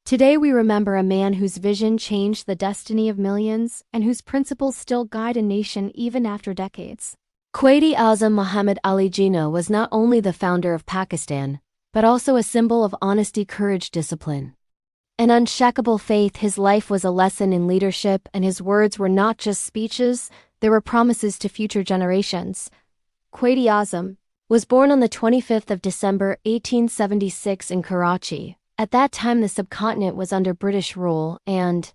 Today we remember a man whose vision changed the destiny of millions and whose principles still guide a nation even after decades. Quaid-e-Azam Muhammad Ali Jinnah was not only the founder of Pakistan, but also a symbol of honesty, courage, discipline. An unshakable faith, his life was a lesson in leadership, and his words were not just speeches, they were promises to future generations. Quaid-e-Azam was born on the 25th of December 1876 in Karachi. At that time the subcontinent was under British rule, and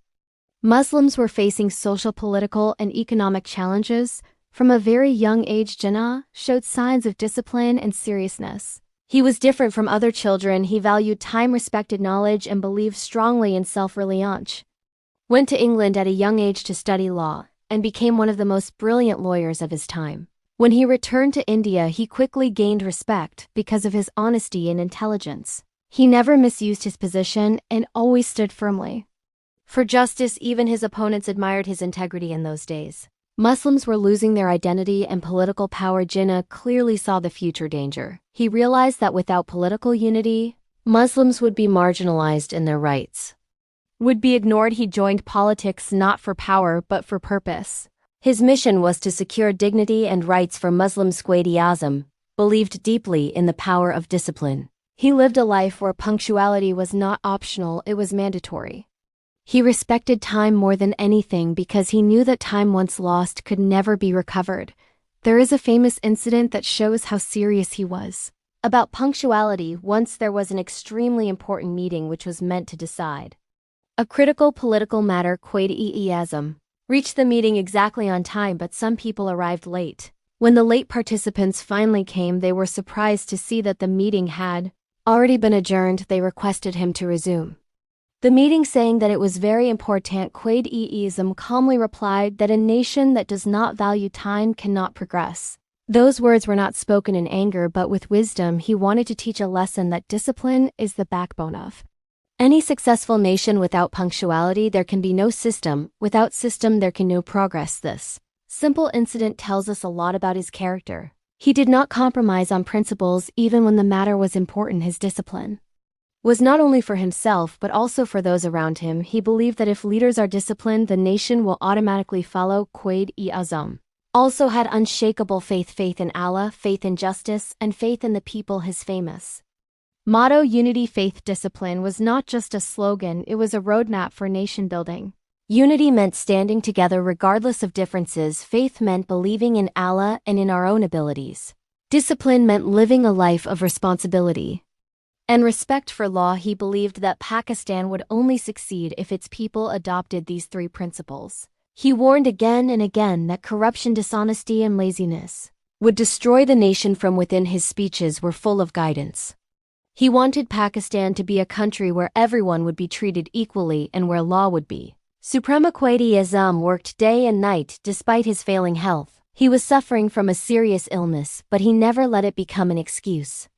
Muslims were facing social, political, and economic challenges. From a very young age, Jinnah showed signs of discipline and seriousness. He was different from other children. He valued time, respected knowledge, and believed strongly in self-reliance. Went to England at a young age to study law, and became one of the most brilliant lawyers of his time. When he returned to India, he quickly gained respect because of his honesty and intelligence. He never misused his position and always stood firmly for justice. Even his opponents admired his integrity in those days. Muslims were losing their identity and political power. Jinnah clearly saw the future danger. He realized that without political unity, Muslims would be marginalized and their rights would be ignored. He joined politics not for power but for purpose. His mission was to secure dignity and rights for Muslims. Quaid-e-Azam believed deeply in the power of discipline. He lived a life where punctuality was not optional, it was mandatory. He respected time more than anything because he knew that time once lost could never be recovered. There is a famous incident that shows how serious he was about punctuality. Once there was an extremely important meeting which was meant to decide a critical political matter. Quaid-e-Azam reached the meeting exactly on time, but some people arrived late. When the late participants finally came, they were surprised to see that the meeting had already been adjourned. They requested him to resume the meeting, saying that it was very important. Quaid-e-Azam calmly replied that a nation that does not value time cannot progress. Those words were not spoken in anger but with wisdom. He wanted to teach a lesson that discipline is the backbone of any successful nation. Without punctuality, there can be no system. Without system, there can no progress. This simple incident tells us a lot about his character. He did not compromise on principles even when the matter was important. His discipline was not only for himself but also for those around him. He believed that if leaders are disciplined, the nation will automatically follow. Quaid-e-Azam also had unshakable faith in Allah, faith in justice, and faith in the people. His famous motto, Unity Faith Discipline, was not just a slogan, it was a roadmap for nation building. Unity meant standing together regardless of differences. Faith meant believing in Allah and in our own abilities. Discipline meant living a life of responsibility and respect for law. He believed that Pakistan would only succeed if its people adopted these three principles. He warned again and again that corruption, dishonesty, and laziness would destroy the nation from within. His speeches were full of guidance. He wanted Pakistan to be a country where everyone would be treated equally and where law would be supreme. Quaid-e-Azam worked day and night despite his failing health. He was suffering from a serious illness, but he never let it become an excuse.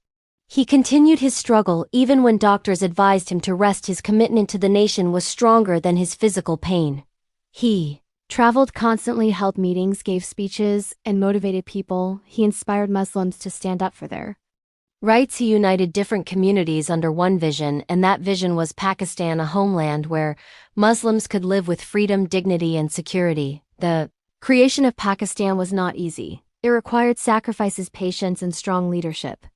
He continued his struggle even when doctors advised him to rest. His commitment to the nation was stronger than his physical pain. He traveled constantly, held meetings, gave speeches, and motivated people. He inspired Muslims to stand up for their rights. He united different communities under one vision, and that vision was Pakistan, a homeland where Muslims could live with freedom, dignity, and security. The creation of Pakistan was not easy. It required sacrifices, patience, and strong leadership.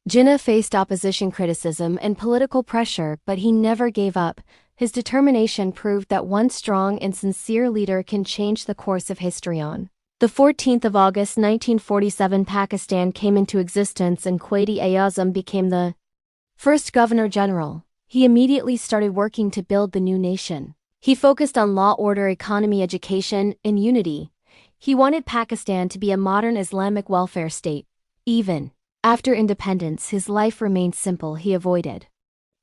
Jinnah faced opposition, criticism, and political pressure, but he never gave up. His determination proved that one strong and sincere leader can change the course of history. On the 14th of August 1947, Pakistan came into existence and Quaid-e-Azam became the first Governor General. He immediately started working to build the new nation. He focused on law, order, economy, education, and unity. He wanted Pakistan to be a modern Islamic welfare state. Even after independence, his life remained simple. He avoided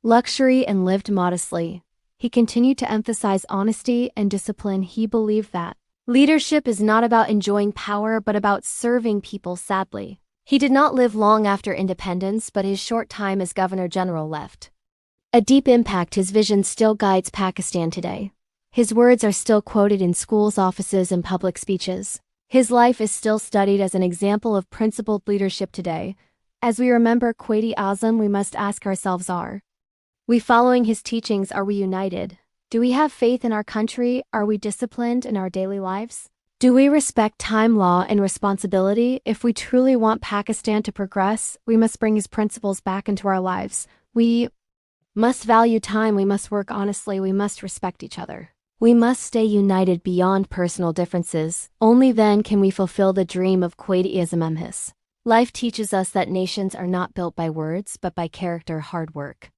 luxury and lived modestly. He continued to emphasize honesty and discipline. He believed that leadership is not about enjoying power but about serving people. Sadly, he did not live long after independence, but his short time as Governor General left a deep impact. His vision still guides Pakistan today. His words are still quoted in schools, offices, and public speeches. His life is still studied as an example of principled leadership today. As we remember Quaid-e-Azam, we must ask ourselves, are We following his teachings? Are we united? Do we have faith in our country? Are we disciplined in our daily lives? Do we respect time, law, and responsibility? If we truly want Pakistan to progress, we must bring his principles back into our lives. We must value time, we must work honestly, we must respect each other. We must stay united beyond personal differences. Only then can we fulfill the dream of Quaid-e-Azam. Life teaches us that nations are not built by words, but by character, hard work.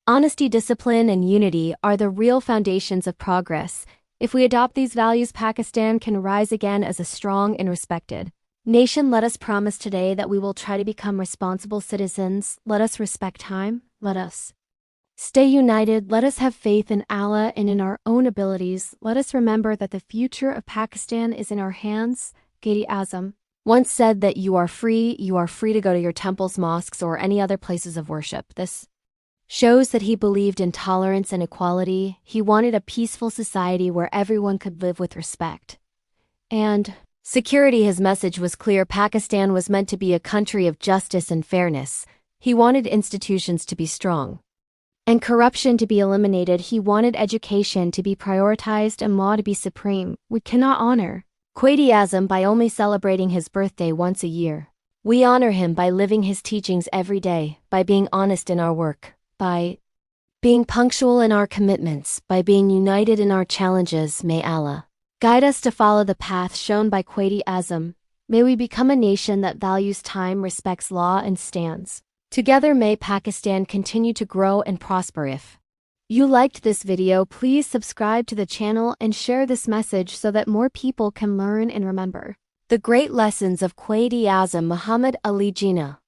Honesty, discipline, and unity are the real foundations of progress. If we adopt these values, Pakistan can rise again as a strong and respected nation. Let us promise today that we will try to become responsible citizens. Let us respect time. Let us stay united. Let us have faith in Allah and in our own abilities. Let us remember that the future of Pakistan is in our hands. Quaid-e-Azam once said that you are free to go to your temples, mosques, or any other places of worship. This shows that he believed in tolerance and equality. He wanted a peaceful society where everyone could live with respect and security. His message was clear. Pakistan was meant to be a country of justice and fairness. He wanted institutions to be strong and corruption to be eliminated. He wanted education to be prioritized and law to be supreme. We cannot honor Quaid-e-Azam by only celebrating his birthday once a year. We honor him by living his teachings every day, by being honest in our work, by being punctual in our commitments, by being united in our challenges. May Allah guide us to follow the path shown by Quaid-e-Azam. May we become a nation that values time, respects law, and stands together. May Pakistan continue to grow and prosper. If you liked this video, please subscribe to the channel and share this message so that more people can learn and remember the great lessons of Quaid-e-Azam Muhammad Ali Jinnah.